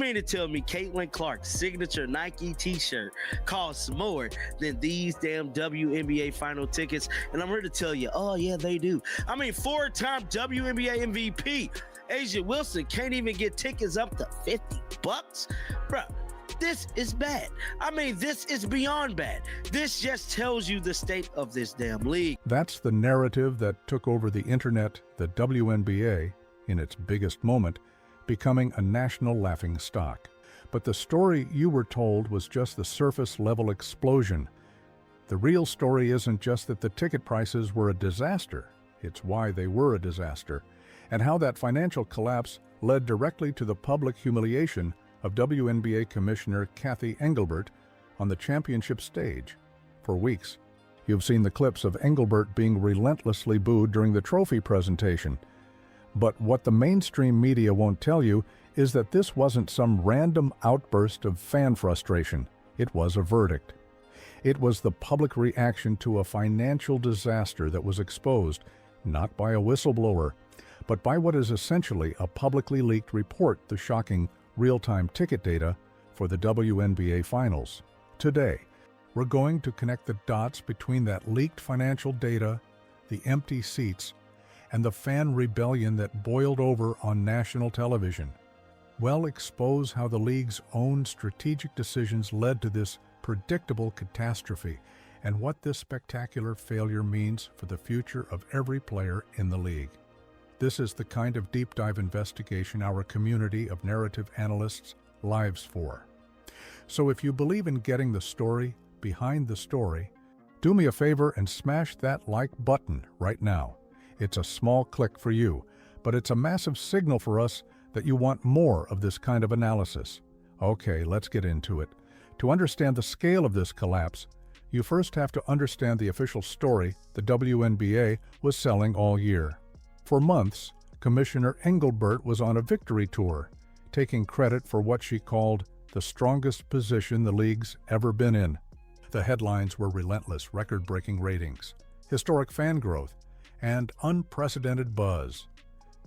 mean to tell me Caitlin Clark's signature Nike t-shirt costs more than these damn WNBA final tickets? And I'm here to tell you, oh yeah, they do. I mean, 4-time WNBA MVP A'ja Wilson can't even get tickets up to $50. Bro, this is bad. I mean, this is beyond bad. This just tells you the state of this damn league. That's the narrative that took over the internet, the WNBA, in its biggest moment, becoming a national laughingstock. But the story you were told was just the surface-level explosion. The real story isn't just that the ticket prices were a disaster, it's why they were a disaster, and how that financial collapse led directly to the public humiliation of WNBA Commissioner Cathy Engelbert on the championship stage. For weeks, you've seen the clips of Engelbert being relentlessly booed during the trophy presentation. But what the mainstream media won't tell you is that this wasn't some random outburst of fan frustration. It was a verdict. It was the public reaction to a financial disaster that was exposed, not by a whistleblower, but by what is essentially a publicly leaked report, the shocking real-time ticket data for the WNBA Finals. Today, we're going to connect the dots between that leaked financial data, the empty seats, and the fan rebellion that boiled over on national television. We'll expose how the league's own strategic decisions led to this predictable catastrophe and what this spectacular failure means for the future of every player in the league. This is the kind of deep dive investigation our community of narrative analysts lives for. So if you believe in getting the story behind the story, do me a favor and smash that like button right now. It's a small click for you, but it's a massive signal for us that you want more of this kind of analysis. Okay, let's get into it. To understand the scale of this collapse, you first have to understand the official story the WNBA was selling all year. For months, Commissioner Engelbert was on a victory tour, taking credit for what she called the strongest position the league's ever been in. The headlines were relentless, record-breaking ratings, historic fan growth, and unprecedented buzz.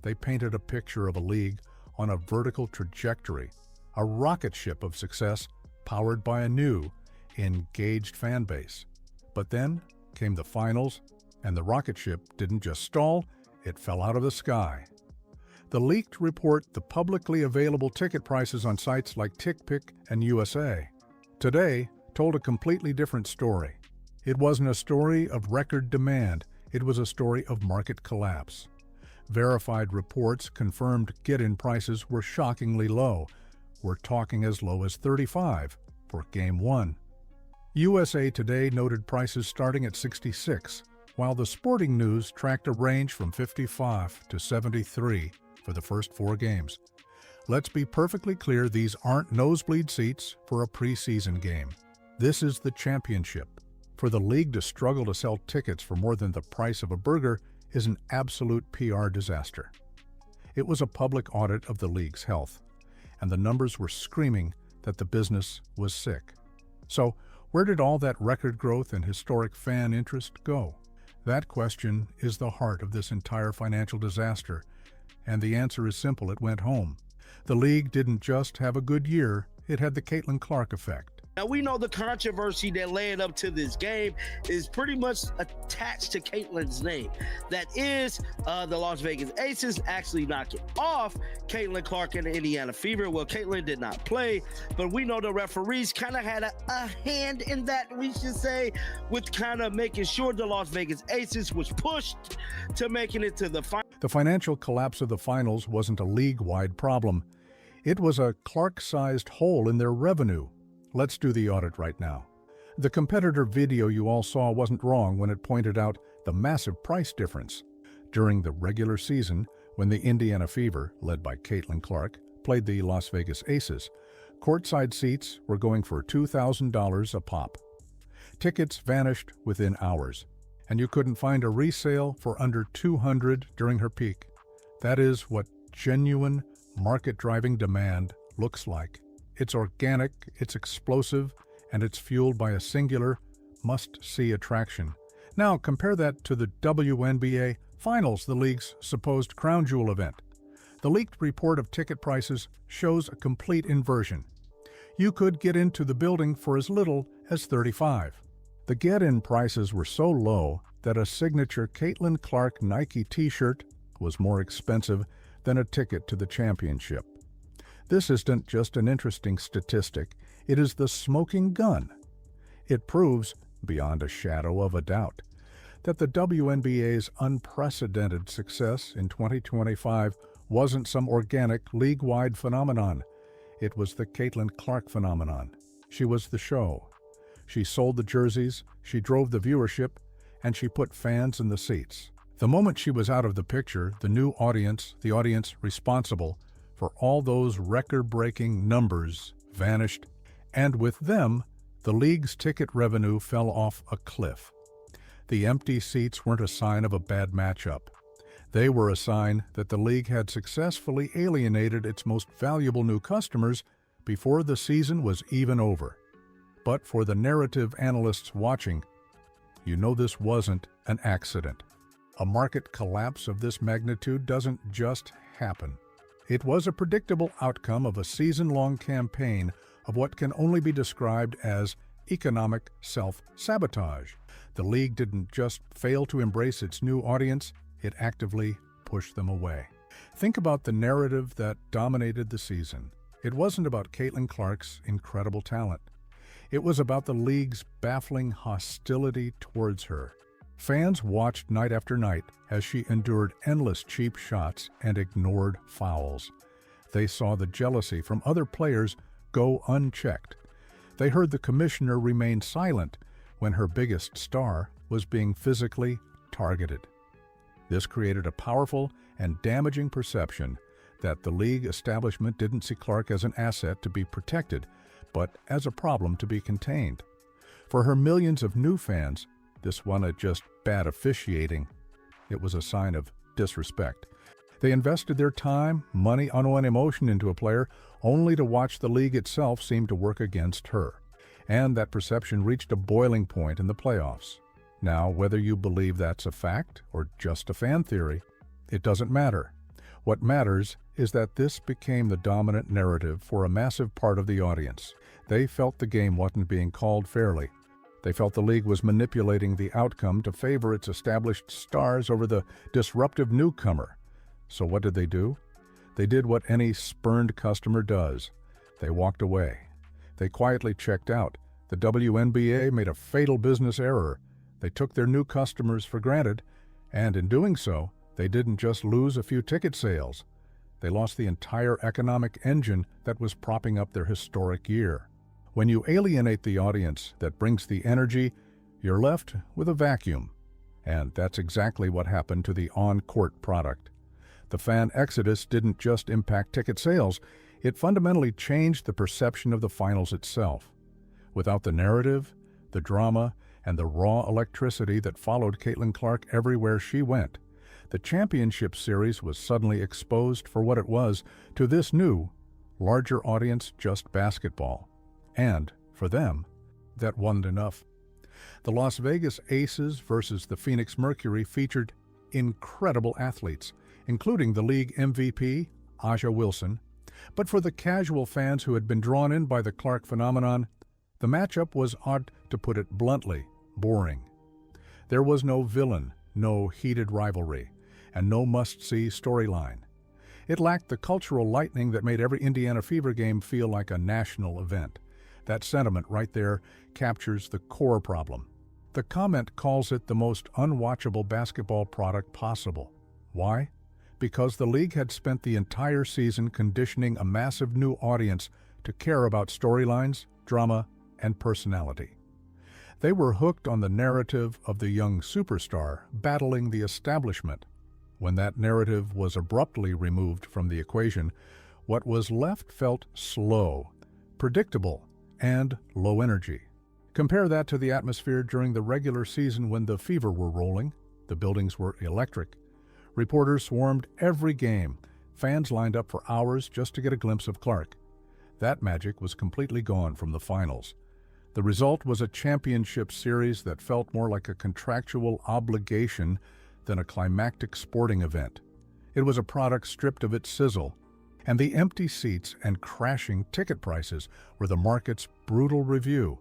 They painted a picture of a league on a vertical trajectory, a rocket ship of success powered by a new, engaged fan base. But then came the finals, and the rocket ship didn't just stall, it fell out of the sky. The leaked report, the publicly available ticket prices on sites like TickPick and USA Today, told a completely different story. It wasn't a story of record demand, it was a story of market collapse. Verified reports confirmed get-in prices were shockingly low. We're talking as low as $35 for Game 1. USA Today noted prices starting at $66, while the Sporting News tracked a range from $55 to $73 for the first 4 games. Let's be perfectly clear, these aren't nosebleed seats for a preseason game. This is the championship. For the league to struggle to sell tickets for more than the price of a burger is an absolute PR disaster. It was a public audit of the league's health, and the numbers were screaming that the business was sick. So, where did all that record growth and historic fan interest go? That question is the heart of this entire financial disaster, and the answer is simple: it went home. The league didn't just have a good year, it had the Caitlin Clark effect. Now, we know the controversy that led up to this game is pretty much attached to Caitlin's name. That is the Las Vegas Aces actually knocking off Caitlin Clark and the Indiana Fever. Well, Caitlin did not play, but we know the referees kind of had a hand in that, we should say, with kind of making sure the Las Vegas Aces was pushed to making it to the final. The financial collapse of the finals wasn't a league-wide problem. It was a Clark-sized hole in their revenue. Let's do the audit right now. The competitor video you all saw wasn't wrong when it pointed out the massive price difference. During the regular season, when the Indiana Fever, led by Caitlin Clark, played the Las Vegas Aces, courtside seats were going for $2,000 a pop. Tickets vanished within hours, and you couldn't find a resale for under $200 during her peak. That is what genuine market-driving demand looks like. It's organic, it's explosive, and it's fueled by a singular, must-see attraction. Now compare that to the WNBA Finals, the league's supposed crown jewel event. The leaked report of ticket prices shows a complete inversion. You could get into the building for as little as $35. The get-in prices were so low that a signature Caitlin Clark Nike t-shirt was more expensive than a ticket to the championship. This isn't just an interesting statistic, it is the smoking gun. It proves, beyond a shadow of a doubt, that the WNBA's unprecedented success in 2025 wasn't some organic, league-wide phenomenon. It was the Caitlin Clark phenomenon. She was the show. She sold the jerseys, she drove the viewership, and she put fans in the seats. The moment she was out of the picture, the new audience, the audience responsible for all those record-breaking numbers, vanished, and with them, the league's ticket revenue fell off a cliff. The empty seats weren't a sign of a bad matchup. They were a sign that the league had successfully alienated its most valuable new customers before the season was even over. But for the narrative analysts watching, you know this wasn't an accident. A market collapse of this magnitude doesn't just happen. It was a predictable outcome of a season-long campaign of what can only be described as economic self-sabotage. The league didn't just fail to embrace its new audience, it actively pushed them away. Think about the narrative that dominated the season. It wasn't about Caitlin Clark's incredible talent. It was about the league's baffling hostility towards her. Fans watched night after night as she endured endless cheap shots and ignored fouls. They saw the jealousy from other players go unchecked. They heard the commissioner remain silent when her biggest star was being physically targeted. This created a powerful and damaging perception that the league establishment didn't see Clark as an asset to be protected, but as a problem to be contained. For her millions of new fans, this wasn't just bad officiating, it was a sign of disrespect. They invested their time, money, and emotion into a player only to watch the league itself seem to work against her. And that perception reached a boiling point in the playoffs. Now, whether you believe that's a fact or just a fan theory, it doesn't matter. What matters is that this became the dominant narrative for a massive part of the audience. They felt the game wasn't being called fairly. They felt the league was manipulating the outcome to favor its established stars over the disruptive newcomer. So what did they do? They did what any spurned customer does. They walked away. They quietly checked out. The WNBA made a fatal business error. They took their new customers for granted, and in doing so, they didn't just lose a few ticket sales. They lost the entire economic engine that was propping up their historic year. When you alienate the audience that brings the energy, you're left with a vacuum. And that's exactly what happened to the on-court product. The fan exodus didn't just impact ticket sales, it fundamentally changed the perception of the finals itself. Without the narrative, the drama, and the raw electricity that followed Caitlin Clark everywhere she went, the championship series was suddenly exposed for what it was to this new, larger audience just basketball. And, for them, that wasn't enough. The Las Vegas Aces versus the Phoenix Mercury featured incredible athletes, including the league MVP, A'ja Wilson. But for the casual fans who had been drawn in by the Clark phenomenon, the matchup was, odd to put it bluntly, boring. There was no villain, no heated rivalry, and no must-see storyline. It lacked the cultural lightning that made every Indiana Fever game feel like a national event. That sentiment right there captures the core problem. The comment calls it the most unwatchable basketball product possible. Why? Because the league had spent the entire season conditioning a massive new audience to care about storylines, drama, and personality. They were hooked on the narrative of the young superstar battling the establishment. When that narrative was abruptly removed from the equation, what was left felt slow, predictable, and low energy. Compare that to the atmosphere during the regular season when the Fever were rolling. The buildings were electric. Reporters swarmed every game. Fans lined up for hours just to get a glimpse of Clark. That magic was completely gone from the finals. The result was a championship series that felt more like a contractual obligation than a climactic sporting event. It was a product stripped of its sizzle, and the empty seats and crashing ticket prices were the market's brutal review.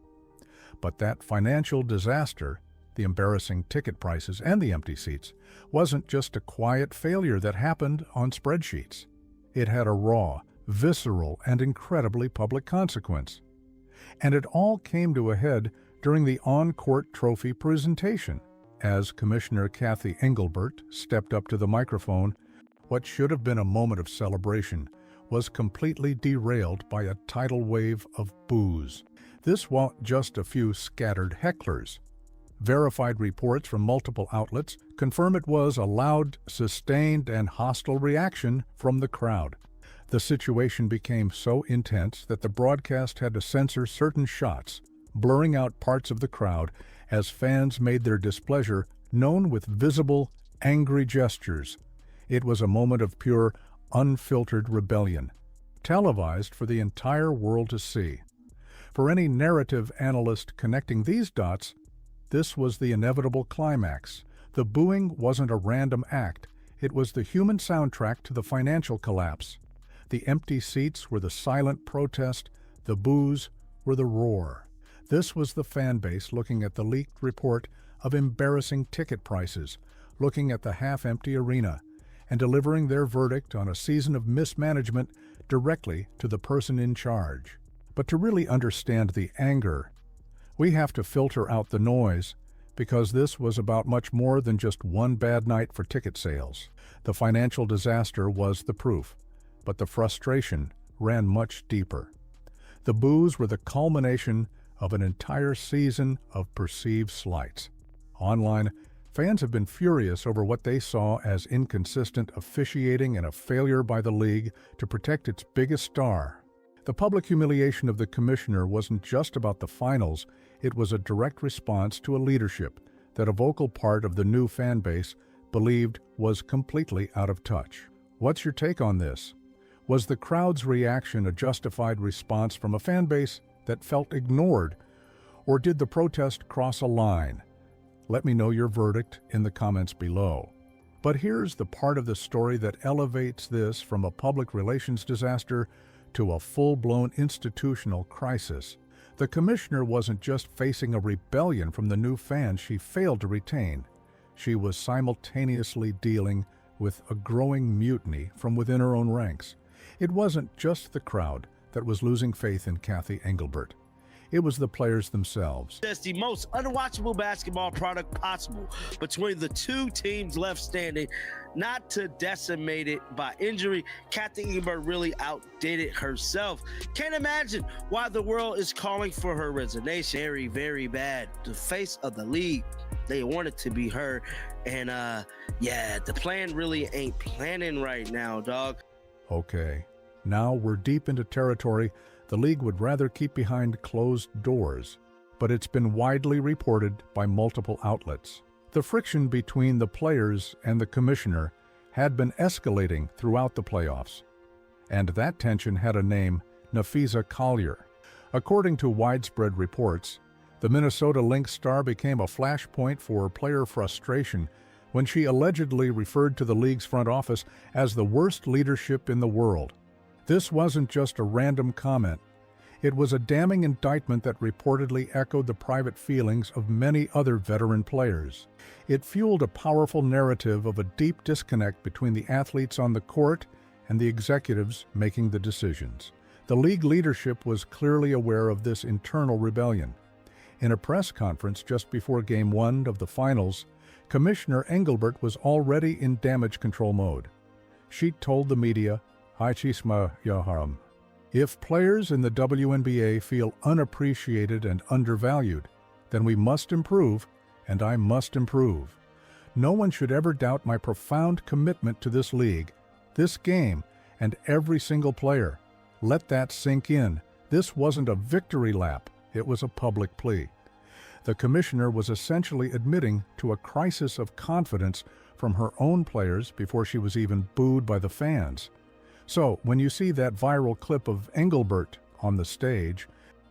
But that financial disaster, the embarrassing ticket prices and the empty seats, wasn't just a quiet failure that happened on spreadsheets. It had a raw, visceral, and incredibly public consequence. And it all came to a head during the on-court trophy presentation. As Commissioner Cathy Engelbert stepped up to the microphone, what should have been a moment of celebration was completely derailed by a tidal wave of boos. This wasn't just a few scattered hecklers. Verified reports from multiple outlets confirm it was a loud, sustained, and hostile reaction from the crowd. The situation became so intense that the broadcast had to censor certain shots, blurring out parts of the crowd as fans made their displeasure known with visible, angry gestures. It was a moment of pure, unfiltered rebellion, televised for the entire world to see. For any narrative analyst connecting these dots, this was the inevitable climax. The booing wasn't a random act. It was the human soundtrack to the financial collapse. The empty seats were the silent protest. The boos were the roar. This was the fan base looking at the leaked report of embarrassing ticket prices, looking at the half-empty arena, and delivering their verdict on a season of mismanagement directly to the person in charge. But to really understand the anger, we have to filter out the noise, because this was about much more than just one bad night for ticket sales. The financial disaster was the proof, but the frustration ran much deeper. The boos were the culmination of an entire season of perceived slights. Online, fans have been furious over what they saw as inconsistent officiating and a failure by the league to protect its biggest star. The public humiliation of the commissioner wasn't just about the finals, it was a direct response to a leadership that a vocal part of the new fan base believed was completely out of touch. What's your take on this? Was the crowd's reaction a justified response from a fan base that felt ignored, or did the protest cross a line? Let me know your verdict in the comments below. But here's the part of the story that elevates this from a public relations disaster to a full-blown institutional crisis. The commissioner wasn't just facing a rebellion from the new fans she failed to retain. She was simultaneously dealing with a growing mutiny from within her own ranks. It wasn't just the crowd that was losing faith in Cathy Engelbert. It was the players themselves. That's the most unwatchable basketball product possible between the two teams left standing. Not to decimate it by injury, Cathy Engelbert really outdid it herself. Can't imagine why the world is calling for her resignation. Very, very bad. The face of the league, they want it to be her. And yeah, the plan really ain't planning right now, dog. Okay, now we're deep into territory the league would rather keep behind closed doors, but it's been widely reported by multiple outlets. The friction between the players and the commissioner had been escalating throughout the playoffs, and that tension had a name: Napheesa Collier. According to widespread reports, the Minnesota Lynx star became a flashpoint for player frustration when she allegedly referred to the league's front office as the worst leadership in the world. This wasn't just a random comment. It was a damning indictment that reportedly echoed the private feelings of many other veteran players. It fueled a powerful narrative of a deep disconnect between the athletes on the court and the executives making the decisions. The league leadership was clearly aware of this internal rebellion. In a press conference just before Game 1 of the finals, Commissioner Engelbert was already in damage control mode. She told the media, if players in the WNBA feel unappreciated and undervalued, then we must improve, and I must improve. No one should ever doubt my profound commitment to this league, this game, and every single player. Let that sink in. This wasn't a victory lap, it was a public plea. The commissioner was essentially admitting to a crisis of confidence from her own players before she was even booed by the fans. So, when you see that viral clip of Engelbert on the stage,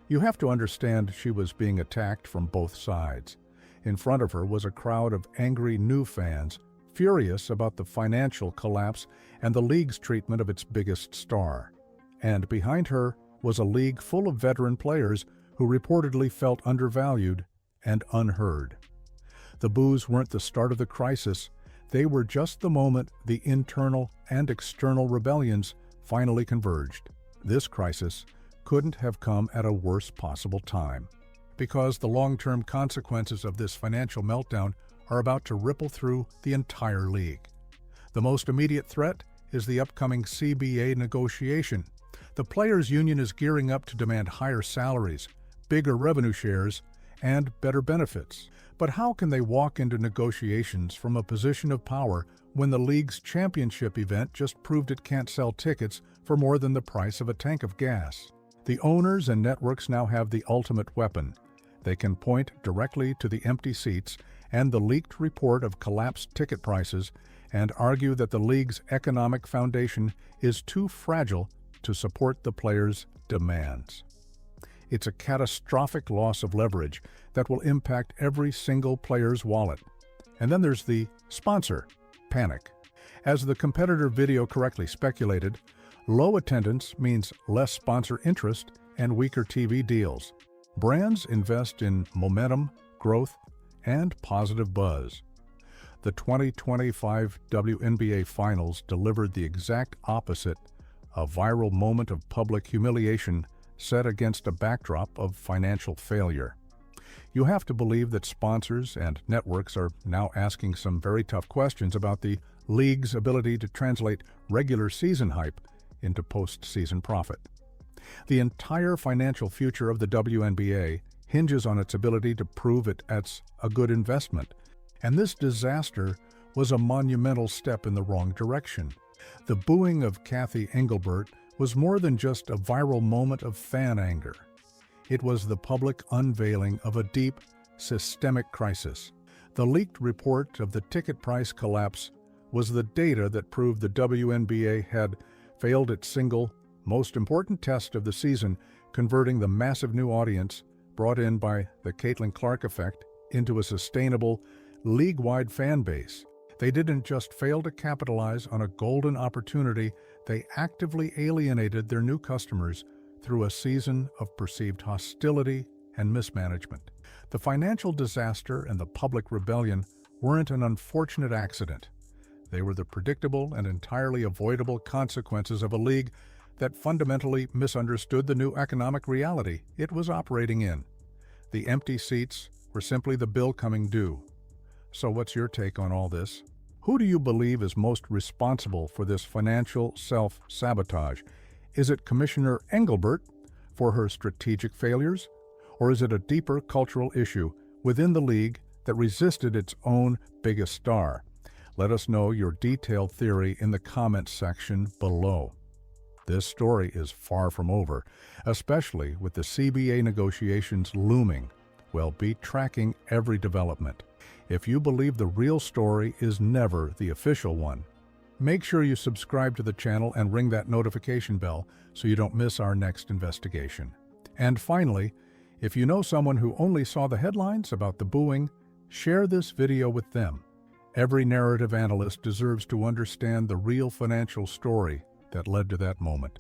you have to understand she was being attacked from both sides. In front of her was a crowd of angry new fans, furious about the financial collapse and the league's treatment of its biggest star. And behind her was a league full of veteran players who reportedly felt undervalued and unheard. The boos weren't the start of the crisis. They were just the moment the internal and external rebellions finally converged. This crisis couldn't have come at a worse possible time, because the long-term consequences of this financial meltdown are about to ripple through the entire league. The most immediate threat is the upcoming CBA negotiation. The players' union is gearing up to demand higher salaries, bigger revenue shares, and better benefits. But how can they walk into negotiations from a position of power when the league's championship event just proved it can't sell tickets for more than the price of a tank of gas? The owners and networks now have the ultimate weapon. They can point directly to the empty seats and the leaked report of collapsed ticket prices and argue that the league's economic foundation is too fragile to support the players' demands. It's a catastrophic loss of leverage that will impact every single player's wallet. And then there's the sponsor panic. As the competitor video correctly speculated, low attendance means less sponsor interest and weaker TV deals. Brands invest in momentum, growth, and positive buzz. The 2025 WNBA Finals delivered the exact opposite, a viral moment of public humiliation set against a backdrop of financial failure. You have to believe that sponsors and networks are now asking some very tough questions about the league's ability to translate regular season hype into postseason profit. The entire financial future of the WNBA hinges on its ability to prove it's a good investment, and this disaster was a monumental step in the wrong direction. The booing of Cathy Engelbert was more than just a viral moment of fan anger. It was the public unveiling of a deep, systemic crisis. The leaked report of the ticket price collapse was the data that proved the WNBA had failed its single, most important test of the season, converting the massive new audience brought in by the Caitlin Clark effect into a sustainable, league-wide fan base. They didn't just fail to capitalize on a golden opportunity, they actively alienated their new customers through a season of perceived hostility and mismanagement. The financial disaster and the public rebellion weren't an unfortunate accident. They were the predictable and entirely avoidable consequences of a league that fundamentally misunderstood the new economic reality it was operating in. The empty seats were simply the bill coming due. So what's your take on all this? Who do you believe is most responsible for this financial self-sabotage? Is it Commissioner Engelbert for her strategic failures? Or is it a deeper cultural issue within the league that resisted its own biggest star? Let us know your detailed theory in the comments section below. This story is far from over, especially with the CBA negotiations looming. We'll be tracking every development. If you believe the real story is never the official one, make sure you subscribe to the channel and ring that notification bell so you don't miss our next investigation. And finally, if you know someone who only saw the headlines about the booing, share this video with them. Every narrative analyst deserves to understand the real financial story that led to that moment.